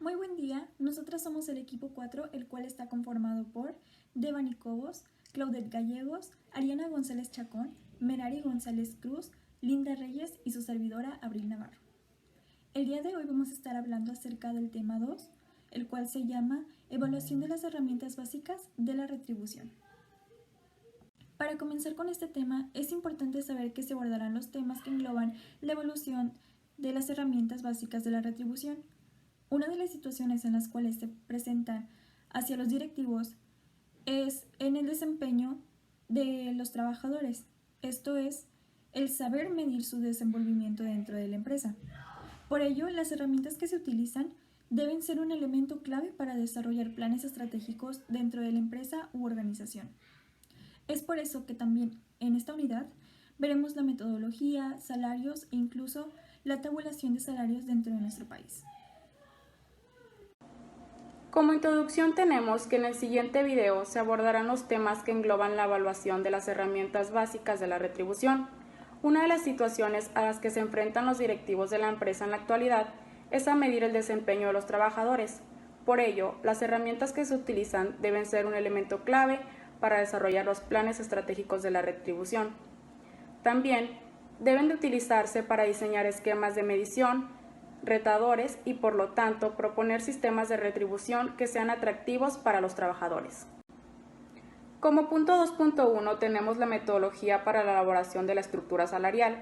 Muy buen día, nosotras somos el equipo 4, el cual está conformado por Devani Cobos, Claudette Gallegos, Ariana González Chacón, Merari González Cruz, Linda Reyes y su servidora Abril Navarro. El día de hoy vamos a estar hablando acerca del tema 2, el cual se llama Evaluación de las herramientas básicas de la retribución. Para comenzar con este tema, es importante saber que se abordarán los temas que engloban la evaluación de las herramientas básicas de la retribución. Una de las situaciones en las cuales se presentan hacia los directivos es en el desempeño de los trabajadores. Esto es, el saber medir su desenvolvimiento dentro de la empresa. Por ello, las herramientas que se utilizan deben ser un elemento clave para desarrollar planes estratégicos dentro de la empresa u organización. Es por eso que también en esta unidad veremos la metodología, salarios e incluso la tabulación de salarios dentro de nuestro país. Como introducción tenemos que en el siguiente video se abordarán los temas que engloban la evaluación de las herramientas básicas de la retribución. Una de las situaciones a las que se enfrentan los directivos de la empresa en la actualidad es a medir el desempeño de los trabajadores. Por ello, las herramientas que se utilizan deben ser un elemento clave para desarrollar los planes estratégicos de la retribución. También deben de utilizarse para diseñar esquemas de medición, retadores y por lo tanto proponer sistemas de retribución que sean atractivos para los trabajadores. Como punto 2.1 tenemos la metodología para la elaboración de la estructura salarial.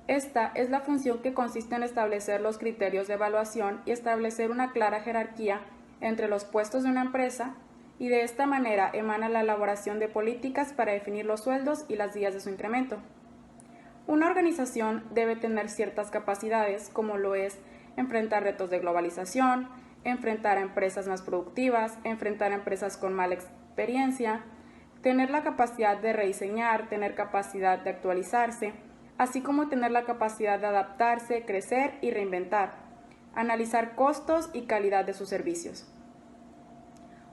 Esta es la función que consiste en establecer los criterios de evaluación y establecer una clara jerarquía entre los puestos de una empresa y de esta manera emana la elaboración de políticas para definir los sueldos y las vías de su incremento. Una organización debe tener ciertas capacidades, como lo es enfrentar retos de globalización, enfrentar a empresas más productivas, enfrentar a empresas con mala experiencia, tener la capacidad de rediseñar, tener capacidad de actualizarse, así como tener la capacidad de adaptarse, crecer y reinventar, analizar costos y calidad de sus servicios.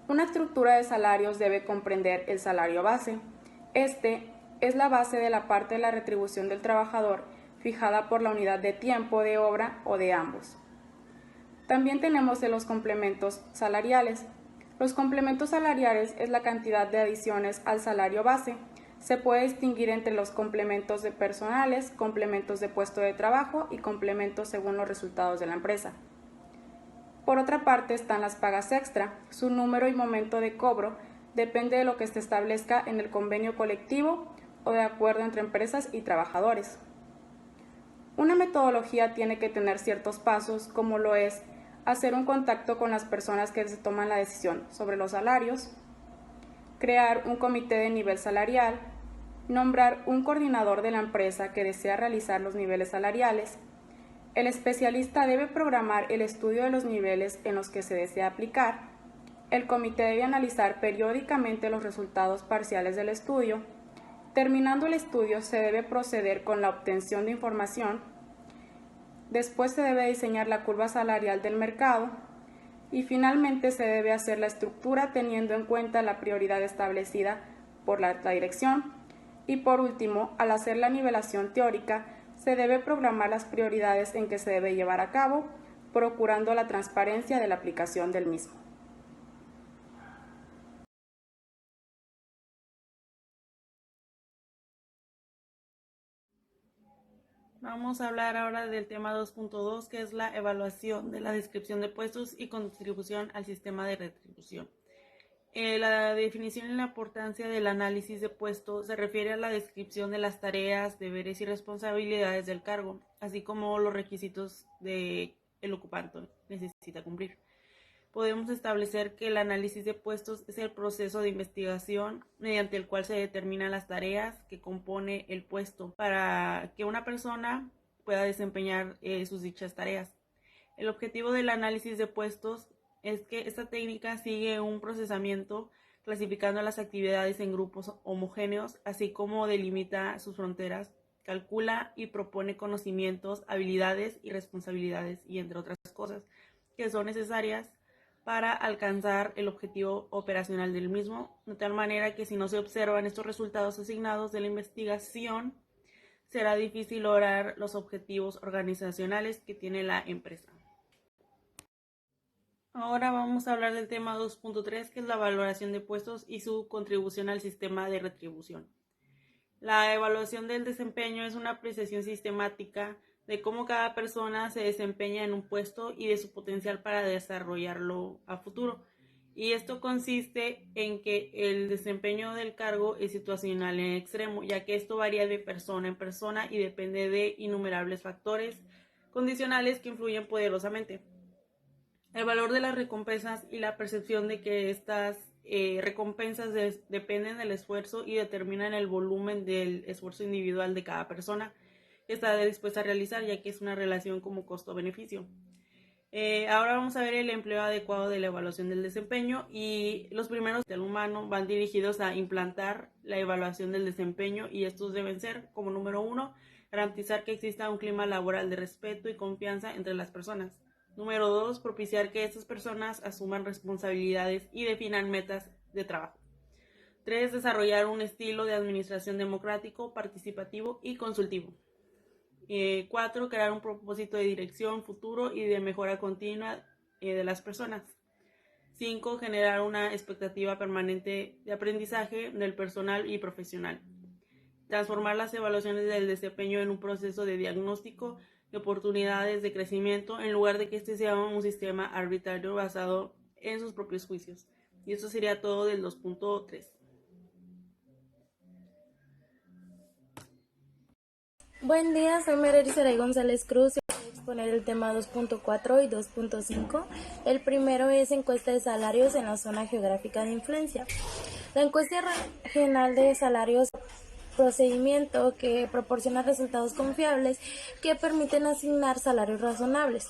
Una estructura de salarios debe comprender el salario base. Este es la base de la parte de la retribución del trabajador fijada por la unidad de tiempo de obra o de ambos. También tenemos de los complementos salariales. Los complementos salariales es la cantidad de adiciones al salario base. Se puede distinguir entre los complementos de personales, complementos de puesto de trabajo y complementos según los resultados de la empresa. Por otra parte están las pagas extra. Su número y momento de cobro depende de lo que se establezca en el convenio colectivo o de acuerdo entre empresas y trabajadores. Una metodología tiene que tener ciertos pasos, como lo es hacer un contacto con las personas que se toman la decisión sobre los salarios, crear un comité de nivel salarial, nombrar un coordinador de la empresa que desea realizar los niveles salariales. El especialista debe programar el estudio de los niveles en los que se desea aplicar. El comité debe analizar periódicamente los resultados parciales del estudio. Terminando el estudio, se debe proceder con la obtención de información. Después se debe diseñar la curva salarial del mercado. Y finalmente se debe hacer la estructura teniendo en cuenta la prioridad establecida por la dirección. Y por último, al hacer la nivelación teórica, se debe programar las prioridades en que se debe llevar a cabo, procurando la transparencia de la aplicación del mismo. Vamos a hablar ahora del tema 2.2, que es la evaluación de la descripción de puestos y contribución al sistema de retribución. La definición y la importancia del análisis de puestos se refiere a la descripción de las tareas, deberes y responsabilidades del cargo, así como los requisitos que el ocupante necesita cumplir. Podemos establecer que el análisis de puestos es el proceso de investigación mediante el cual se determinan las tareas que compone el puesto para que una persona pueda desempeñar sus dichas tareas. El objetivo del análisis de puestos es que esta técnica sigue un procesamiento clasificando las actividades en grupos homogéneos, así como delimita sus fronteras, calcula y propone conocimientos, habilidades y responsabilidades, y entre otras cosas, que son necesarias para alcanzar el objetivo operacional del mismo, de tal manera que si no se observan estos resultados asignados de la investigación, será difícil lograr los objetivos organizacionales que tiene la empresa. Ahora vamos a hablar del tema 2.3, que es la valoración de puestos y su contribución al sistema de retribución. La evaluación del desempeño es una apreciación sistemática de cómo cada persona se desempeña en un puesto y de su potencial para desarrollarlo a futuro. Y esto consiste en que el desempeño del cargo es situacional en extremo, ya que esto varía de persona en persona y depende de innumerables factores condicionales que influyen poderosamente. El valor de las recompensas y la percepción de que estas recompensas dependen del esfuerzo y determinan el volumen del esfuerzo individual de cada persona que está dispuesta a realizar, ya que es una relación como costo-beneficio. Ahora vamos a ver el empleo adecuado de la evaluación del desempeño, y los primeros del humano van dirigidos a implantar la evaluación del desempeño, y estos deben ser, como número 1, garantizar que exista un clima laboral de respeto y confianza entre las personas. Número 2, propiciar que estas personas asuman responsabilidades y definan metas de trabajo. 3, desarrollar un estilo de administración democrático, participativo y consultivo. 4, crear un propósito de dirección, futuro y de mejora continua de las personas. 5, generar una expectativa permanente de aprendizaje del personal y profesional. Transformar las evaluaciones del desempeño en un proceso de diagnóstico de oportunidades de crecimiento, en lugar de que este sea un sistema arbitrario basado en sus propios juicios. Y esto sería todo del 2.3. Buen día, soy Merari Saray González Cruz y voy a exponer el tema 2.4 y 2.5. El primero es encuesta de salarios en la zona geográfica de influencia. La encuesta regional de salarios es un procedimiento que proporciona resultados confiables que permiten asignar salarios razonables,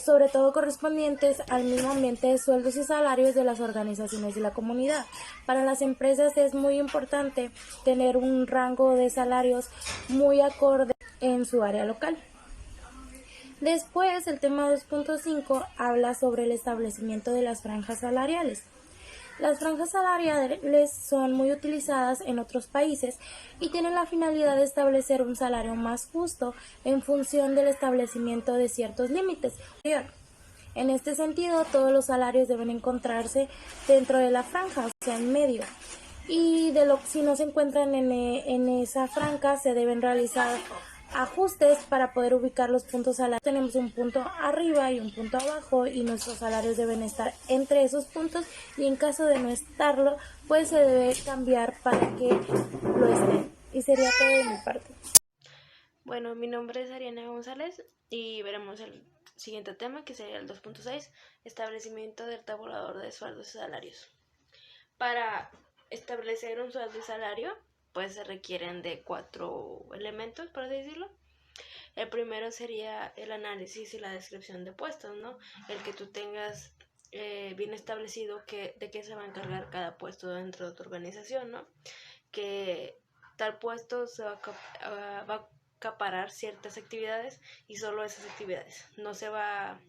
sobre todo correspondientes al mismo ambiente de sueldos y salarios de las organizaciones de la comunidad. Para las empresas es muy importante tener un rango de salarios muy acorde en su área local. Después, el tema 2.5 habla sobre el establecimiento de las franjas salariales. Las franjas salariales son muy utilizadas en otros países y tienen la finalidad de establecer un salario más justo en función del establecimiento de ciertos límites. En este sentido, todos los salarios deben encontrarse dentro de la franja, o sea, en medio. Y si no se encuentran en esa franja, se deben realizar ajustes para poder ubicar los puntos salariales. Tenemos un punto arriba y un punto abajo y nuestros salarios deben estar entre esos puntos, y en caso de no estarlo, pues se debe cambiar para que lo estén. Y sería todo de mi parte. Bueno, mi nombre es Ariana González y veremos el siguiente tema, que sería el 2.6, establecimiento del tabulador de sueldos y salarios. Para establecer un sueldo y salario, pues se requieren de 4 elementos, por así decirlo. El primero sería el análisis y la descripción de puestos, ¿no? El que tú tengas bien establecido de qué se va a encargar cada puesto dentro de tu organización, ¿no? Que tal puesto se va a acaparar ciertas actividades y solo esas actividades. No se va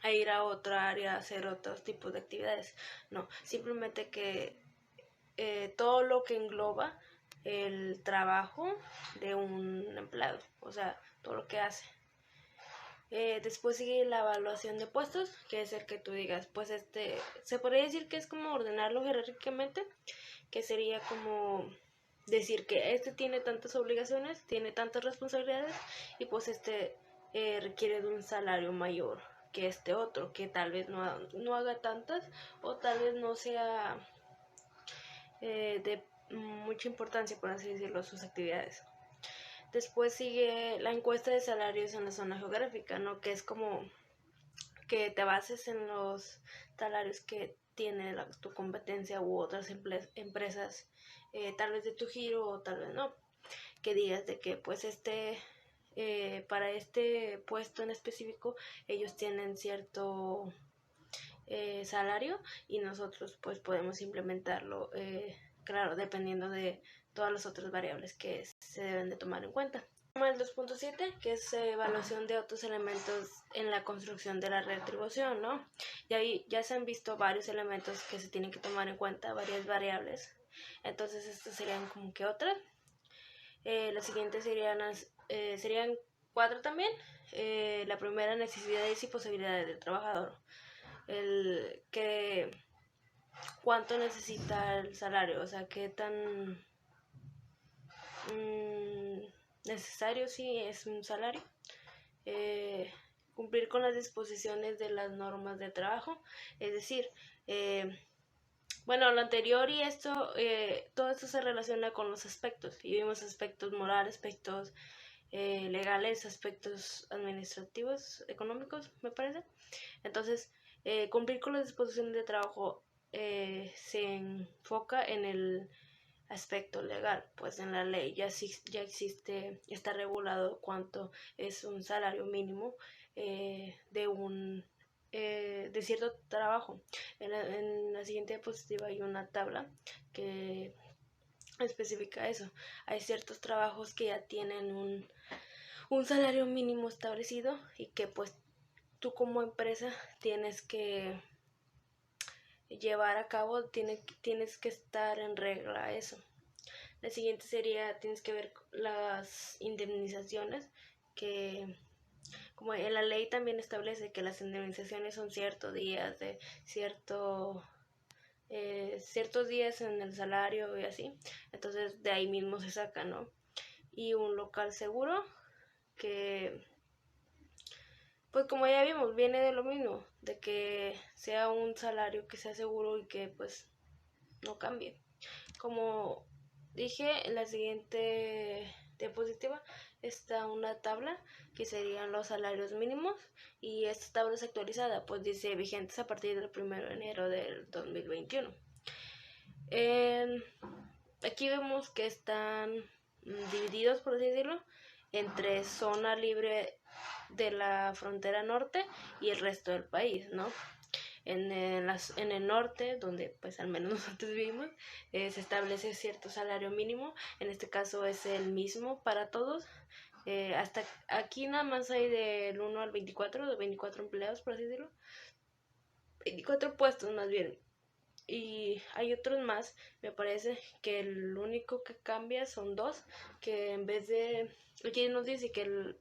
a ir a otra área a hacer otros tipos de actividades. No, simplemente que todo lo que engloba el trabajo de un empleado, o sea, todo lo que hace. Después sigue la evaluación de puestos, que es el que tú digas, pues se podría decir que es como ordenarlo jerárquicamente, que sería como decir que este tiene tantas obligaciones, tiene tantas responsabilidades, y pues requiere de un salario mayor que este otro, que tal vez no haga tantas, o tal vez no sea de mucha importancia, por así decirlo, sus actividades. Después sigue la encuesta de salarios en la zona geográfica, ¿no? Que es como que te bases en los salarios que tiene tu competencia u otras empresas, tal vez de tu giro o tal vez no. Que digas de que pues para este puesto en específico ellos tienen cierto salario, y nosotros pues podemos implementarlo, claro, dependiendo de todas las otras variables que se deben de tomar en cuenta. El 2.7, que es evaluación de otros elementos en la construcción de la retribución, ¿no? Y ahí ya se han visto varios elementos que se tienen que tomar en cuenta, varias variables. Entonces estas serían como que otras. Las siguientes serían 4 también. La primera, necesidades y posibilidades del trabajador. cuánto necesita el salario, o sea, qué tan necesario sí es un salario. Cumplir con las disposiciones de las normas de trabajo, es decir, bueno, lo anterior y todo esto se relaciona con los aspectos, y vimos aspectos morales, aspectos legales, aspectos administrativos, económicos, me parece. Entonces, cumplir con las disposiciones de trabajo se enfoca en el aspecto legal, pues en la ley ya existe, está regulado cuánto es un salario mínimo de cierto trabajo. En la siguiente diapositiva hay una tabla que especifica eso. Hay ciertos trabajos que ya tienen un salario mínimo establecido y que pues tú como empresa tienes que llevar a cabo, tienes que estar en regla eso. La siguiente sería, tienes que ver las indemnizaciones, que como en la ley también establece que las indemnizaciones son ciertos días de ciertos días en el salario y así, entonces de ahí mismo se saca, ¿no? Y un local seguro, que pues como ya vimos, viene de lo mismo, de que sea un salario que sea seguro y que pues no cambie. Como dije, en la siguiente diapositiva está una tabla que serían los salarios mínimos, y esta tabla es actualizada, pues dice vigentes a partir del 1 de enero del 2021. Aquí vemos que están divididos, por así decirlo, entre zona libre de la frontera norte y el resto del país, ¿no? En el norte, donde pues al menos nosotros vivimos, se establece cierto salario mínimo. En este caso es el mismo para todos. Hasta aquí nada más hay del 1 al 24, de 24 empleados, por así decirlo. 24 puestos más bien. Y hay otros más, me parece que el único que cambia son dos, que en vez de, aquí nos dice que el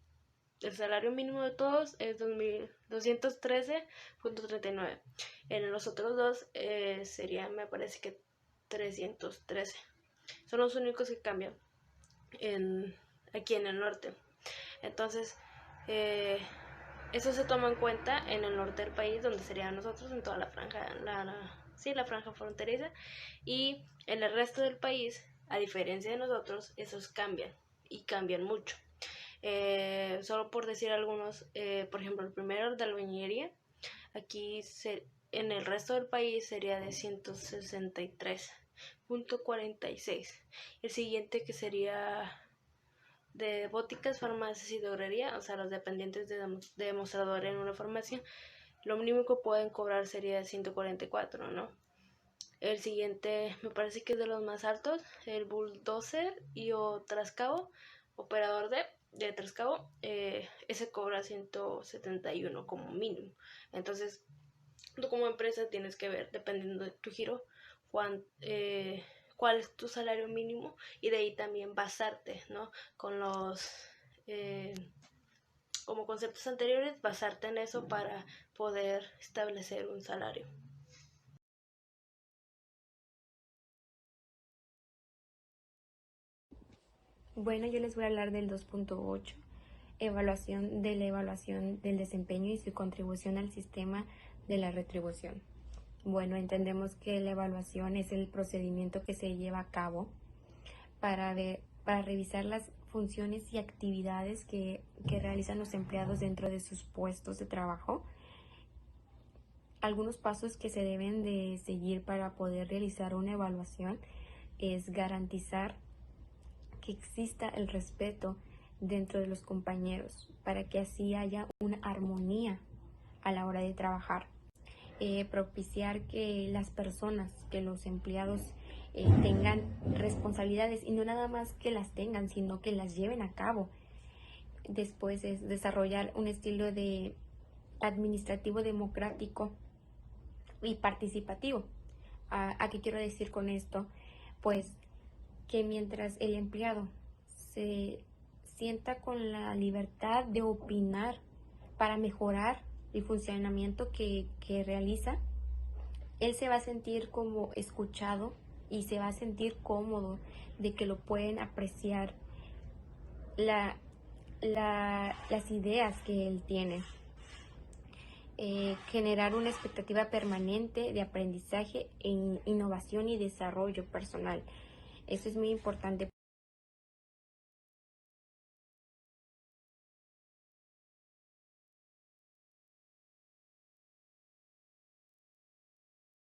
salario mínimo de todos es 213.39. En los otros dos sería, me parece que 313. Son los únicos que cambian aquí en el norte. Entonces, eso se toma en cuenta en el norte del país, donde serían nosotros, en toda la franja, la franja fronteriza. Y en el resto del país, a diferencia de nosotros, esos cambian, y cambian mucho. Solo por decir algunos, por ejemplo, el primero de albañilería, aquí en el resto del país sería de 163.46. El siguiente, que sería de boticas, farmacias y droguería, o sea, los dependientes de demostrador en una farmacia, lo mínimo que pueden cobrar sería 144, ¿no? El siguiente me parece que es de los más altos, el bulldozer o trascabo, operador de trascabo, ese cobra 171 como mínimo. Entonces, tú como empresa tienes que ver, dependiendo de tu giro, cuál es tu salario mínimo, y de ahí también basarte, ¿no? Con los como conceptos anteriores, basarte en eso para poder establecer un salario. Bueno, yo les voy a hablar del 2.8, evaluación del desempeño y su contribución al sistema de la retribución. Bueno, entendemos que la evaluación es el procedimiento que se lleva a cabo para revisar las funciones y actividades que realizan los empleados dentro de sus puestos de trabajo. Algunos pasos que se deben de seguir para poder realizar una evaluación es garantizar que exista el respeto dentro de los compañeros, para que así haya una armonía a la hora de trabajar. Propiciar que las personas, que los empleados tengan responsabilidades, y no nada más que las tengan, sino que las lleven a cabo. Después es desarrollar un estilo de administrativo democrático y participativo. ¿A qué quiero decir con esto? Pues que mientras el empleado se sienta con la libertad de opinar para mejorar el funcionamiento que realiza, él se va a sentir como escuchado y se va a sentir cómodo de que lo pueden apreciar las ideas que él tiene. Generar una expectativa permanente de aprendizaje, innovación y desarrollo personal. Eso es muy importante.